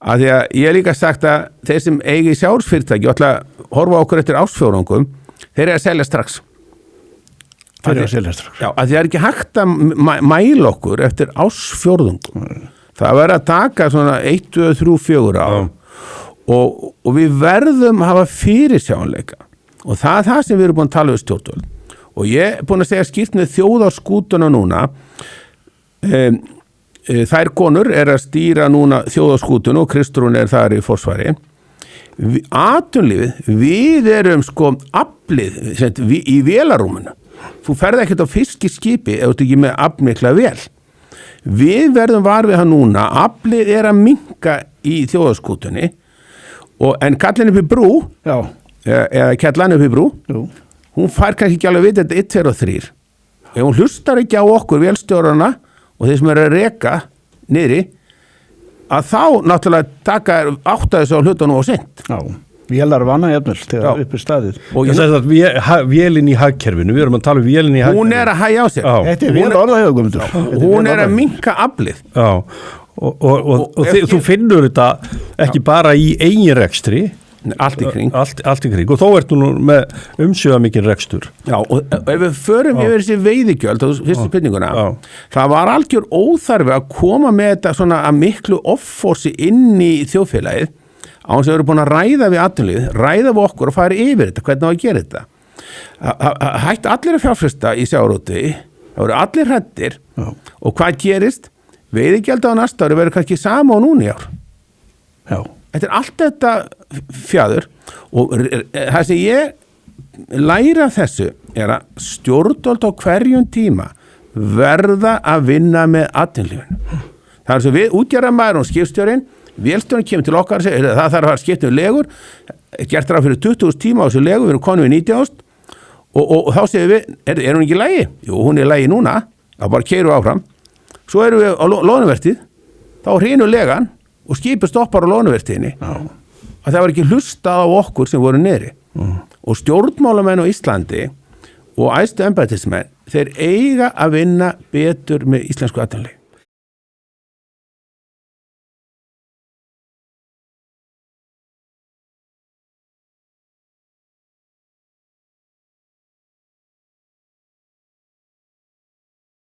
að því að ég hef líka sagt að þeir sem eigi sjávarútvegsfyrirtæki og ætla að horfa okkur eftir ársfjórðungum, þeir eru að selja strax. Þeir eru að selja strax. Já, að því er ekki hægt að mæla okkur eftir ársfjórðungum. Það verður að taka svona 1, 2, 3, 4 ár og við verðum að hafa fyrirsjáanleika og það er það sem við erum búin að tala um stjórnvöld. Og ég er búin að segja skýrt með þjóðarskútuna núna, þær konur er að stýra núna þjóðarskútuna og Kristrún er þar í forsvari. Atvinnulífið, við erum sko aflið í vélarúminu. Þú ferð ekkert á fiskiskipi ef þú ert ekki með aflmikla vél. Við verðum var við hann núna, aflið er að minnka í þjóðarskútunni en kallin upp í brú, eða kellan upp í brú, hún fær kannski ekki alveg við þetta 1, 2 og 3. Ef hún hlustar ekki á okkur vélstjórana og þeir sem eru að reka niðri, að þá náttúrulega taka 8 þessu á hlutunum og sent. Já, vélar vana jafnvel þegar upp er staðið. Og ég sagði að vélinn í hagkerfinu, við erum að tala um vélinn í hagkerfinu. Hún er að hægja á sér. Þetta er vel orðahöfugumdur. Hún er að minnka aflið. Já, og þú finnur þetta ekki bara í eigin rekstri, allt í kring. Allt í kring. Og þó ertu nú með umsvifamikinn rekstur. Já, og ef við förum yfir þessi veiðigjöld og fyrstu spurninguna, það var algjör óþarfi að koma með þetta svona að miklu offorsi inn í þjóðfélagið á þess að við erum búin að ræða við atvinnulífið, ræða við okkur og fara yfir þetta, hvernig á að gera þetta. Hætt allir að fjárfesta í sjávarútvegi, það voru allir hræddir og hvað gerist? Veiðigjöld á næsta ári verður kannski sama og núna í ár. Já. Þetta er allt þetta fjaður og það sem ég læra þessu er að stjórnvöld á hverjum tíma verða að vinna með atvinnulífinu. Það er svo við útgerðarmaður og skipstjórinn, vélstjórinn kemur til okkar og segir það þarf að fara skipt um legur, gert ráð fyrir 20.000 tíma á þessu legu, við erum konum við 90.000 og þá segir við, er hún ekki í lagi? Jú, hún er í lagi núna, þá bara keyrum við áfram. Svo erum við á loðnuvertíð, þá hrynur legan og skipið stoppar á loðnuvertíðinni að það var ekki hlustað á okkur sem voru niðri og stjórnmálamenn á Íslandi og æðstu embættismenn þeir eiga að vinna betur með íslensku atvinnulífi.